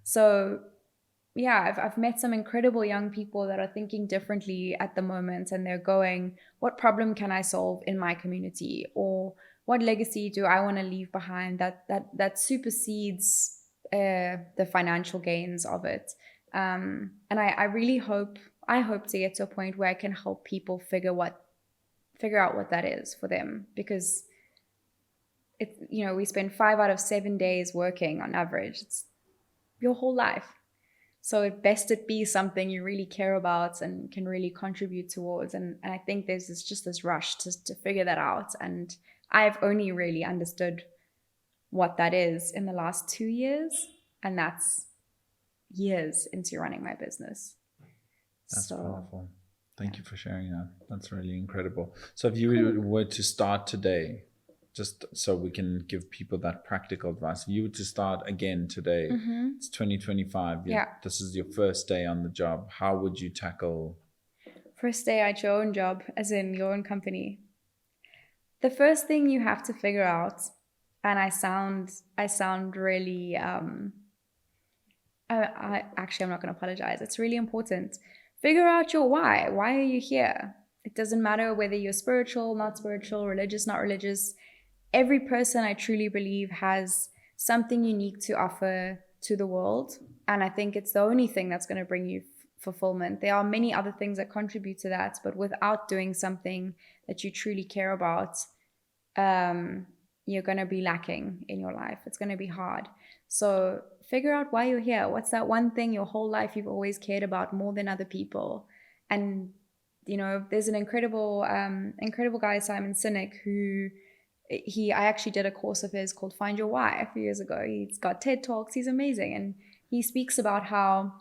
So yeah, I've met some incredible young people that are thinking differently at the moment, and they're going, what problem can I solve in my community? Or what legacy do I want to leave behind that supersedes the financial gains of it? And I really hope to get to a point where I can help people figure out what that is for them, because we spend 5 out of 7 days working on average. It's your whole life. So it best it be something you really care about and can really contribute towards. And I think there's this rush to figure that out. And I've only really understood what that is in the last 2 years. And that's years into running my business. That's powerful. Thank you for sharing that. That's really incredible. So if you were to start today, just so we can give people that practical advice, if you were to start again today, it's 2025. This is your first day on the job. How would you tackle? First day at your own job, as in your own company. The first thing you have to figure out, and I sound really, I'm not going to apologize. It's really important. Figure out your why. Why are you here? It doesn't matter whether you're spiritual, not spiritual, religious, not religious. Every person, I truly believe, has something unique to offer to the world. And I think it's the only thing that's going to bring you fulfillment. There are many other things that contribute to that, but without doing something that you truly care about, you're going to be lacking in your life. It's going to be hard. So figure out why you're here. What's that one thing your whole life you've always cared about more than other people? And, there's an incredible guy, Simon Sinek, who I actually did a course of his called Find Your Why a few years ago. He's got TED Talks. He's amazing. And he speaks about how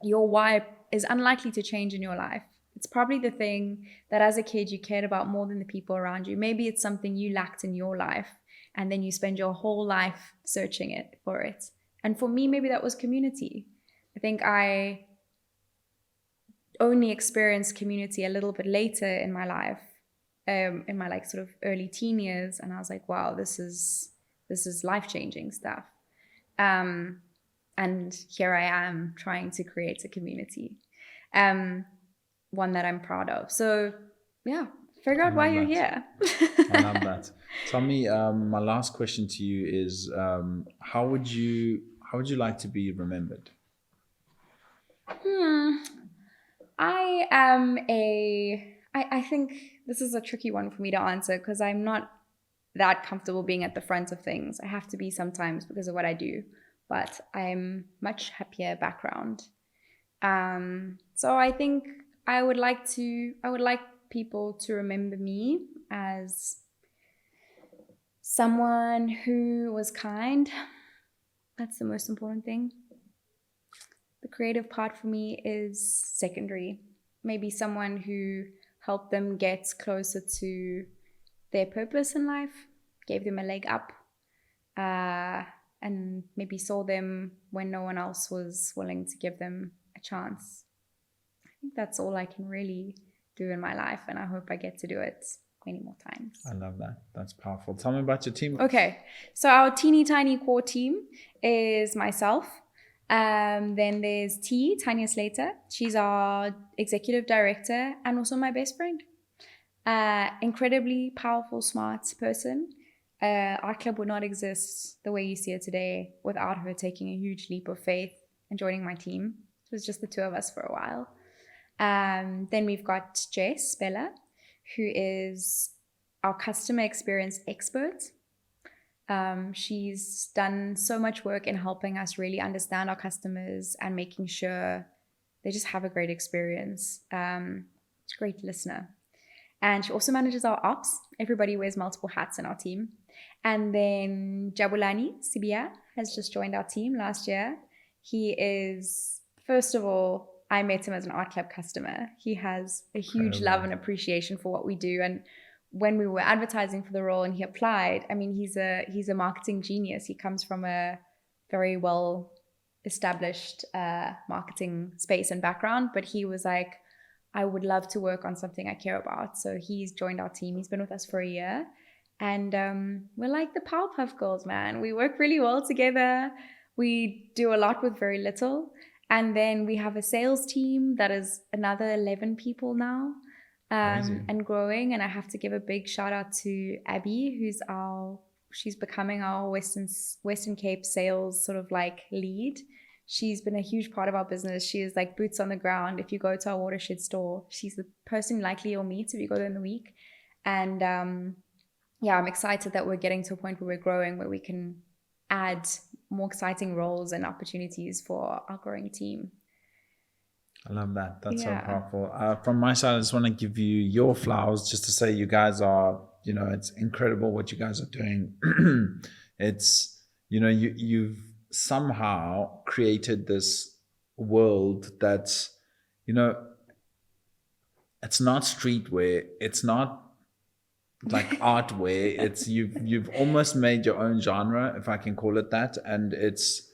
your why is unlikely to change in your life. It's probably the thing that as a kid you cared about more than the people around you. Maybe it's something you lacked in your life, and then you spend your whole life searching for it. And for me, maybe that was community. I think I only experienced community a little bit later in my life. In my sort of early teen years, and I was like, wow, this is life-changing stuff. And here I am trying to create a community. one that I'm proud of. So yeah, figure out why you're here. I love that. Tell me, my last question to you is, how would you like to be remembered? I think this is a tricky one for me to answer because I'm not that comfortable being at the front of things. I have to be sometimes because of what I do, but I'm much happier background. So I think I would like people to remember me as someone who was kind. That's the most important thing. The creative part for me is secondary. Maybe someone who helped them get closer to their purpose in life, gave them a leg up, and maybe saw them when no one else was willing to give them a chance. I think that's all I can really do in my life, and I hope I get to do it many more times. I love that. That's powerful. Tell me about your team. Okay, so our teeny tiny core team is myself. Then there's Tanya Slater. She's our executive director and also my best friend. Incredibly powerful, smart person. Artclub would not exist the way you see it today without her taking a huge leap of faith and joining my team. It was just the two of us for a while. Then we've got Jess Bella, who is our customer experience expert. She's done so much work in helping us really understand our customers and making sure they just have a great experience. She's a great listener. And she also manages our ops. Everybody wears multiple hats in our team. And then Jabulani Sibia has just joined our team last year. He is, first of all, I met him as an Artclub customer. He has a huge love and appreciation for what we do. And when we were advertising for the role and he applied, I mean, he's a marketing genius. He comes from a very well established marketing space and background, but he was like, I would love to work on something I care about. So he's joined our team. He's been with us for a year. And we're like the Powerpuff Girls, man. We work really well together. We do a lot with very little. And then we have a sales team that is another 11 people now. And growing. And I have to give a big shout out to Abby, she's becoming our Western Cape sales sort of like lead. She's been a huge part of our business. She is like boots on the ground. If you go to our Watershed store, she's the person likely you'll meet if you go there in the week. And yeah, I'm excited that we're getting to a point where we're growing, where we can add more exciting roles and opportunities for our growing team. I love that. That's so powerful. From my side, I just want to give you your flowers just to say you guys are, it's incredible what you guys are doing. It's, you've somehow created this world that's, it's not streetwear. It's not like artwear. It's you've almost made your own genre, if I can call it that. And it's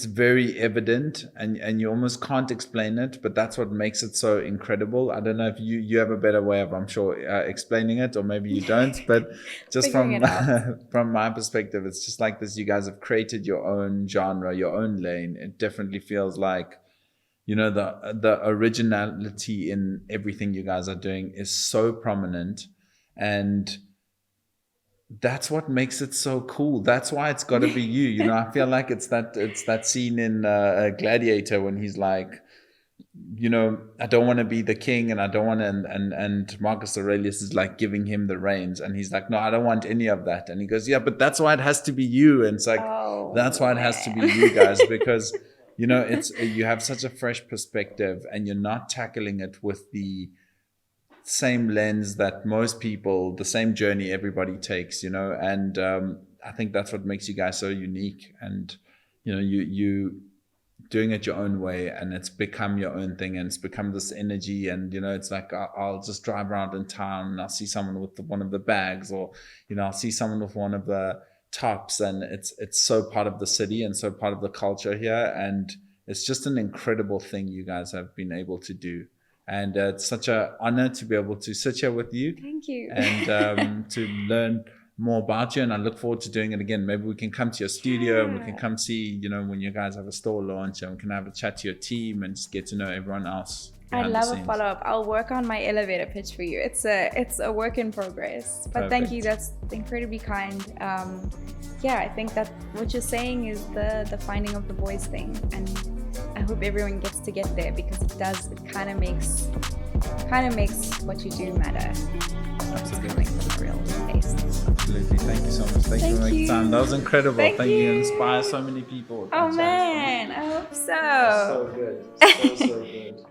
very evident and you almost can't explain it, but that's what makes it so incredible. I don't know if you have a better way of, I'm sure, explaining it, or maybe you don't, but just from my perspective, it's just like this. You guys have created your own genre, your own lane. It definitely feels like, the originality in everything you guys are doing is so prominent, and that's what makes it so cool. That's why it's got to be you. I feel like it's that scene in Gladiator when he's like, I don't want to be the king, and I don't want to, and Marcus Aurelius is like giving him the reins, and he's like, no, I don't want any of that. And he goes, yeah, but that's why it has to be you. And it's like, that's why it has to be you guys, because it's you have such a fresh perspective, and you're not tackling it with the same lens that most people, the same journey everybody takes, and I think that's what makes you guys so unique. And you doing it your own way, and it's become your own thing, and it's become this energy. And it's like I'll just drive around in town and I'll see someone with one of the bags, or I'll see someone with one of the tops, and it's so part of the city and so part of the culture here. And it's just an incredible thing you guys have been able to do. And it's such an honor to be able to sit here with you. Thank you. And to learn more about you, and I look forward to doing it again. Maybe we can come to your studio and we can come see, you know, when you guys have a store launch, and we can have a chat to your team and just get to know everyone else. I'd love a follow-up. I'll work on my elevator pitch for you. It's a work in progress. But thank you. That's incredibly kind. Yeah, I think that what you're saying is the finding of the voice thing, and I hope everyone gets to get there, because it does. It kind of makes what you do matter. Absolutely. Real taste. Absolutely. Thank you so much. Thank you for making time. That was incredible. Thank you. You inspire so many people. Oh man, I hope so. So good. So good.